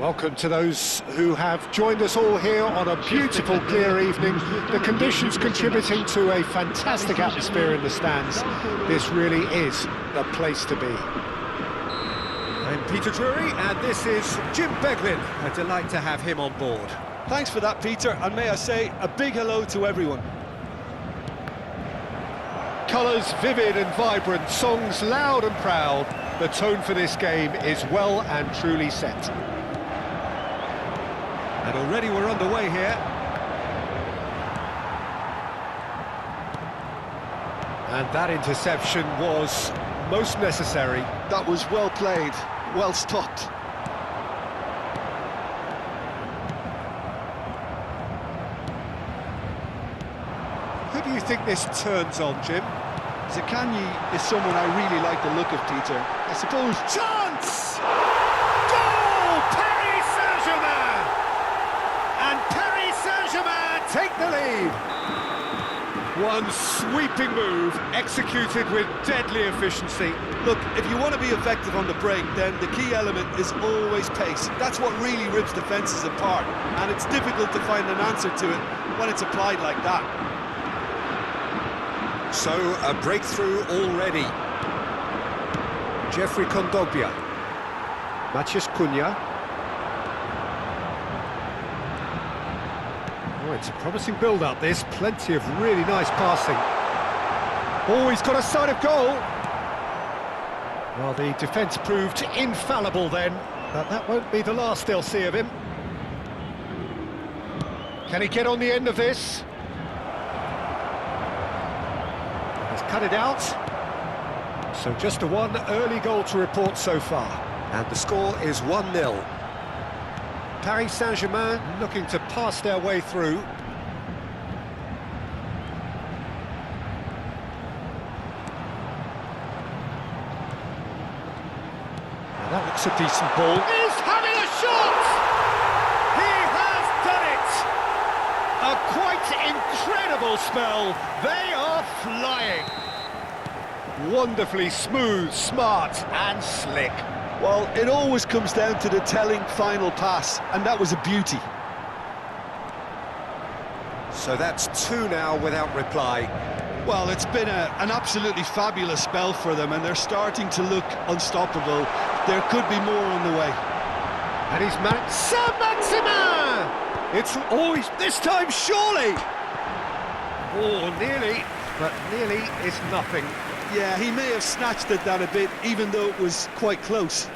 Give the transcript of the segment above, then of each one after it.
Welcome to those who have joined us all here on a beautiful, clear evening. The conditions contributing to a fantastic atmosphere in the stands. This really is the place to be. I'm Peter Drury, and this is Jim Beglin. A delight to have him on board. Thanks for that, Peter, and may I say a big hello to everyone. Colours vivid and vibrant, songs loud and proud. The tone for this game is well and truly set. And already we're underway here. And that interception was most necessary. That was well played, well stopped. Who do you think this turns on, Jim? Zaccagni is someone I really like the look of, Peter. I suppose... Chance! Goal! Paris Saint-Germain! And Paris Saint-Germain take the lead. One sweeping move, executed with deadly efficiency. Look, if you want to be effective on the break, then the key element is always pace. That's what really rips defences apart, and it's difficult to find an answer to it when it's applied like that. So, a breakthrough already. Jeffrey Kondogbia. Maciej Cunha. Oh, it's a promising build-up, this. Plenty of really nice passing. Oh, he's got a sight of goal. Well, the defence proved infallible then, but that won't be the last they'll see of him. Can he get on the end of this? Cut it out. So just a one early goal to report so far. And the score is 1-0. Paris Saint-Germain looking to pass their way through. Now that looks a decent ball. He's having a shot! He has done it! A quite incredible spell. They are flying. Wonderfully smooth, smart and slick. Well, it always comes down to the telling final pass, and that was a beauty. So that's two now without reply. Well, it's been an absolutely fabulous spell for them, and they're starting to look unstoppable. There could be more on the way. And he's Saint-Maximin! It's always this time, surely! Oh, nearly, but nearly is nothing. Yeah, he may have snatched at that a bit, even though it was quite close.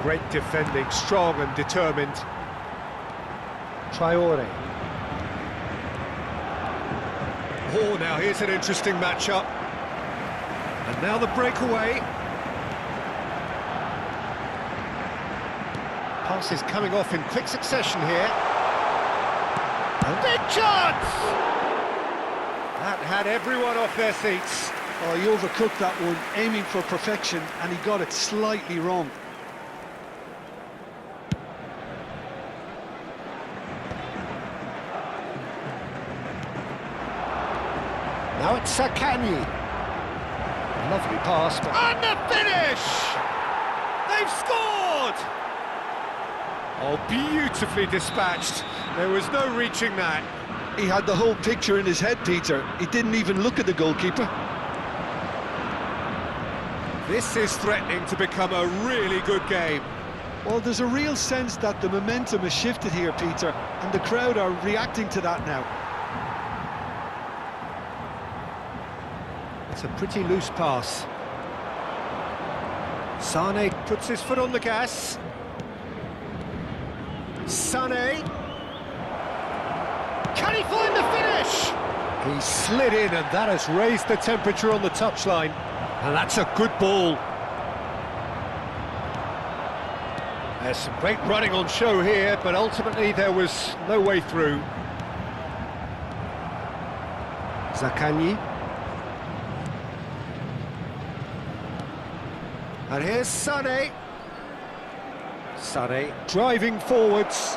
Great defending, strong and determined. Traore. Oh, now here's an interesting matchup. And now the breakaway. Passes coming off in quick succession here. Big chance! That had everyone off their seats. Oh, he overcooked that one, aiming for perfection, and he got it slightly wrong. Now it's Zaccagni. Lovely pass, but... And the finish! They've scored! Oh, beautifully dispatched. There was no reaching that. He had the whole picture in his head, Peter. He didn't even look at the goalkeeper. This is threatening to become a really good game. Well, there's a real sense that the momentum has shifted here, Peter, and the crowd are reacting to that now. It's a pretty loose pass. Sane puts his foot on the gas. Sane. Can he find the finish? He slid in, and that has raised the temperature on the touchline. And that's a good ball. There's some great running on show here, but ultimately there was no way through. Zaccagni. And here's Sane. Sane driving forwards.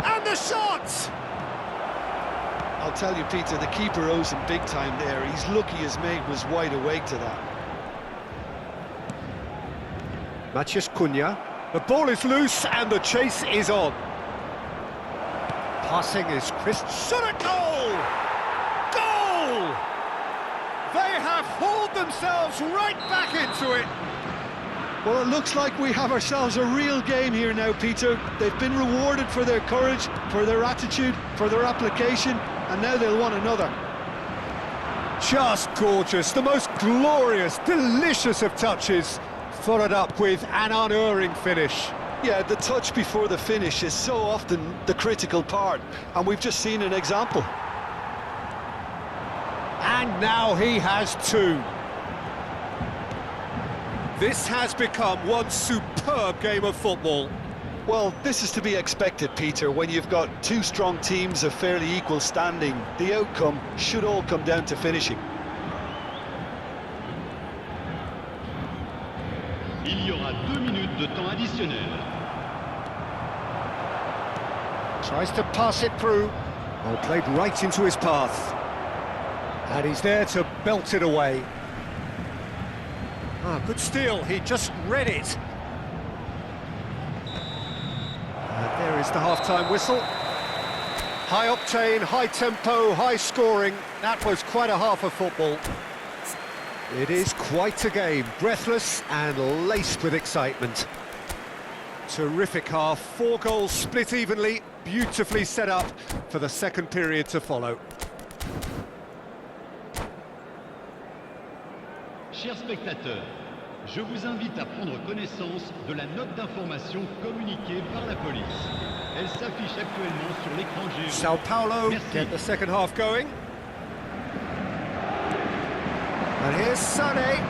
And the shot! I'll tell you, Peter, the keeper owes him big time there. He's lucky his mate was wide awake to that. Matheus Cunha. The ball is loose and the chase is on. Passing is crisp. Shot a goal! Goal! They have hauled themselves right back into it. Well, it looks like we have ourselves a real game here now, Peter. They've been rewarded for their courage, for their attitude, for their application, and now they'll want another. Just gorgeous, the most glorious, delicious of touches, followed up with an unerring finish. Yeah, the touch before the finish is so often the critical part, and we've just seen an example. And now he has two. This has become one superb game of football. Well, this is to be expected, Peter, when you've got two strong teams of fairly equal standing. The outcome should all come down to finishing. Il y aura 2 minutes de temps additionnel. Tries to pass it through. Well, played right into his path. And he's there to belt it away. Ah, good steal, he just read it. And there is the half-time whistle. High octane, high tempo, high scoring. That was quite a half of football. It is quite a game, breathless and laced with excitement. Terrific half, 4 goals split evenly, beautifully set up for the second period to follow. Chers spectateurs, je vous invite à prendre connaissance de la note d'information communiquée par la police. Elle s'affiche actuellement sur l'écran géant. Sao Paulo Merci. get the second half going. And here's Sané.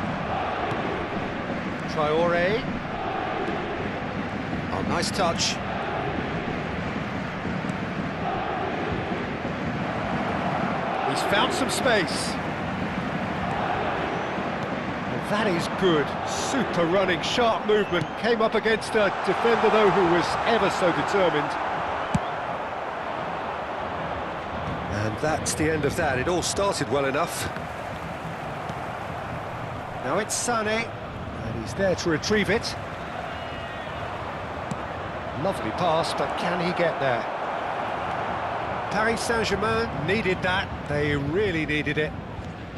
Traoré. Oh, nice touch. He's found some space. Well, that is good. Super running, sharp movement. Came up against a defender, though, who was ever so determined. And that's the end of that. It all started well enough. Now it's Sané, and he's there to retrieve it. Lovely pass, but can he get there? Paris Saint-Germain needed that. They really needed it.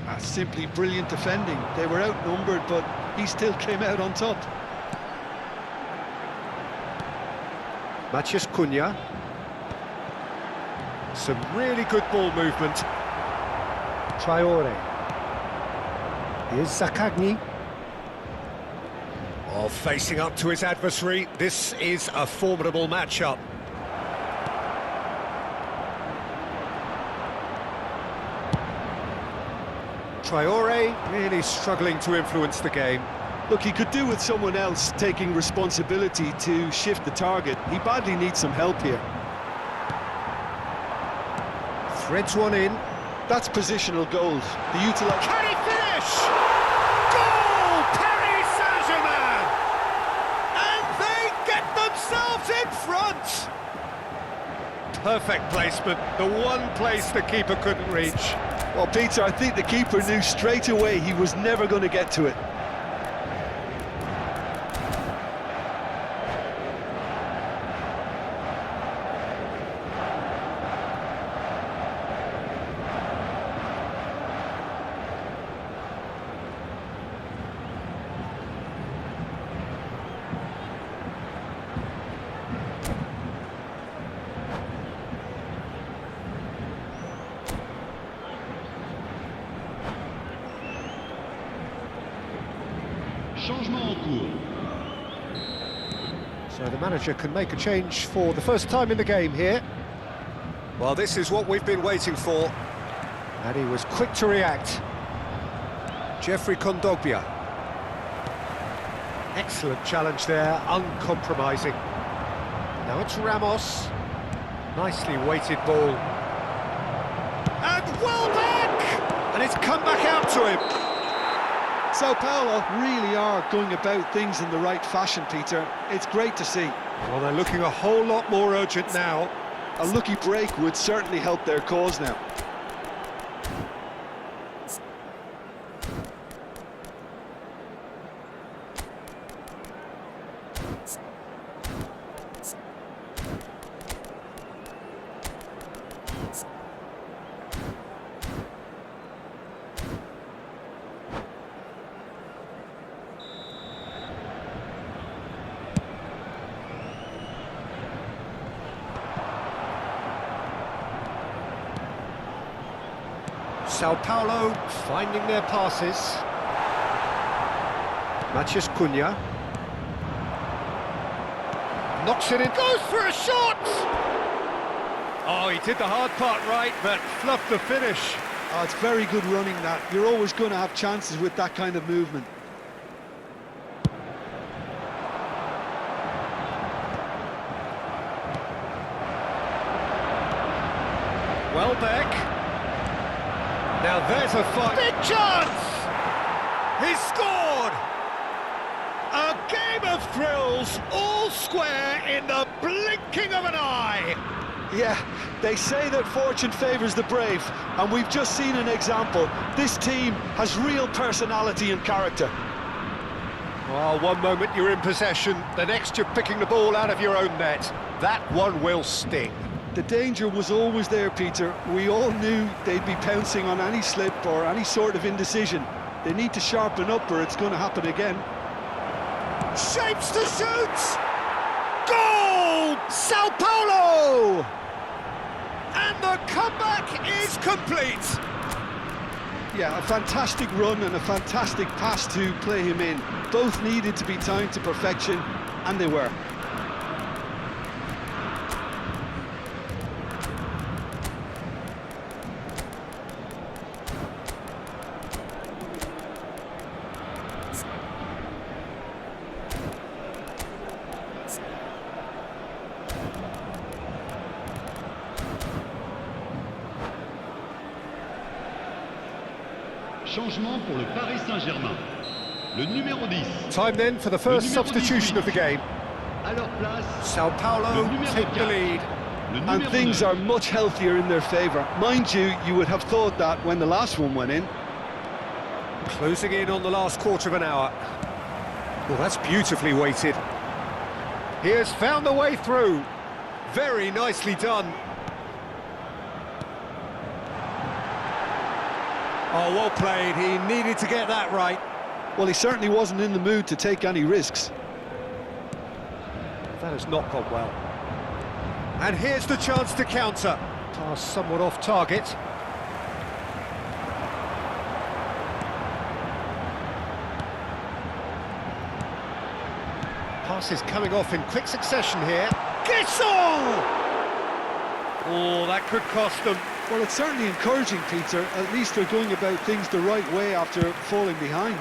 That's simply brilliant defending. They were outnumbered, but he still came out on top. Matheus Cunha. Some really good ball movement. Traoré. Here's Zakagni. Oh, facing up to his adversary. This is a formidable matchup. Traoré really struggling to influence the game. Look, he could do with someone else taking responsibility to shift the target. He badly needs some help here. Threads one in. That's positional gold. The utilize. Can he finish? Goal! Paris Saint-Germain! And they get themselves in front! Perfect placement, the one place the keeper couldn't reach. Well, Peter, I think the keeper knew straight away he was never going to get to it. Changement en cours. So the manager can make a change for the first time in the game here. Well, this is what we've been waiting for. And he was quick to react. Jeffrey Kondogbia. Excellent challenge there, uncompromising. Now it's Ramos. Nicely weighted ball. And well back! And it's come back out to him. Sao Paulo really are going about things in the right fashion, Peter. It's great to see. Well, they're looking a whole lot more urgent now. A lucky break would certainly help their cause now. Sao Paulo finding their passes. Matheus Cunha. Knocks it in, goes for a shot! Oh, he did the hard part right, but fluffed the finish. Oh, it's very good running that. You're always going to have chances with that kind of movement. Welbeck. Now there's a fight. Big chance! He's scored! A game of thrills, all square in the blinking of an eye. Yeah, they say that fortune favours the brave, and we've just seen an example. This team has real personality and character. Well, one moment you're in possession, the next you're picking the ball out of your own net. That one will sting. The danger was always there, Peter. We all knew they'd be pouncing on any slip or any sort of indecision. They need to sharpen up or it's going to happen again. Shapes to shoot! Goal! Sao Paulo! And the comeback is complete. Yeah, a fantastic run and a fantastic pass to play him in. Both needed to be timed to perfection, and they were. Changement pour le Paris Saint-Germain. Le numéro 10. Time then for the first substitution of the game. À leur place, Sao Paulo take the lead. And things are much healthier in their favour. Mind you, you would have thought that when the last one went in. Closing in on the last quarter of an hour. Well, that's beautifully weighted. He has found the way through. Very nicely done. Oh, well played. He needed to get that right. Well, he certainly wasn't in the mood to take any risks. That has not gone well. And here's the chance to counter. Pass somewhat off target. Passes coming off in quick succession here. Gissel! Oh, that could cost them. Well, it's certainly encouraging, Peter. At least they're going about things the right way after falling behind.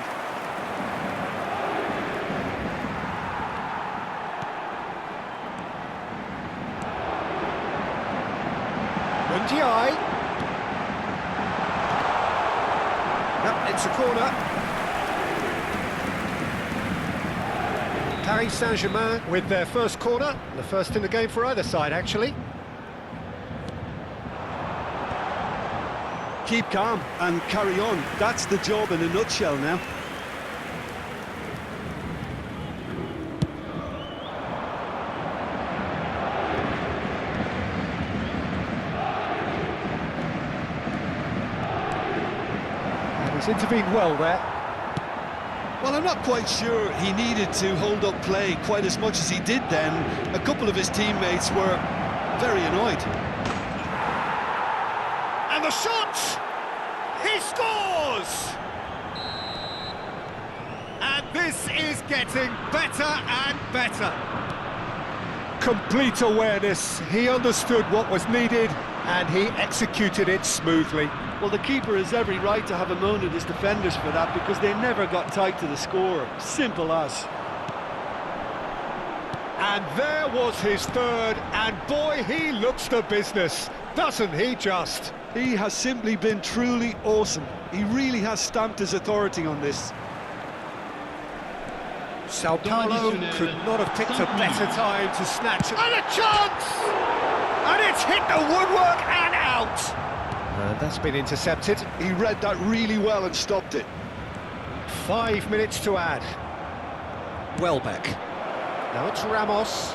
Mundiai. Yep, it's a corner. Paris Saint-Germain with their first corner. The first in the game for either side, actually. Keep calm and carry on. That's the job in a nutshell now. And he's intervened well there. Well, I'm not quite sure he needed to hold up play quite as much as he did then. A couple of his teammates were very annoyed. And the shot! He scores! And this is getting better and better. Complete awareness. He understood what was needed and he executed it smoothly. Well, the keeper has every right to have a moan at his defenders for that because they never got tight to the score. Simple as. And there was his third, and boy, he looks the business, doesn't he just? He has simply been truly awesome. He really has stamped his authority on this. Sao Paulo could not have picked a better time to snatch it. And a chance! And it's hit the woodwork and out! And that's been intercepted. He read that really well and stopped it. 5 minutes to add. Welbeck. Now it's Ramos.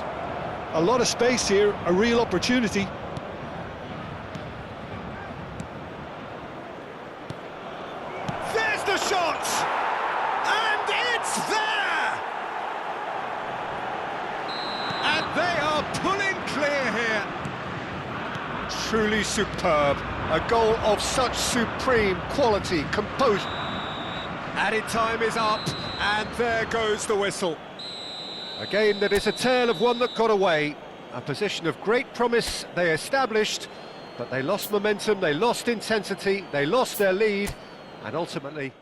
A lot of space here, a real opportunity. There's the shot! And it's there! And they are pulling clear here. Truly superb. A goal of such supreme quality, composure. Added time is up, and there goes the whistle. A game that is a tale of one that got away. A position of great promise they established, but they lost momentum, they lost intensity, they lost their lead, and ultimately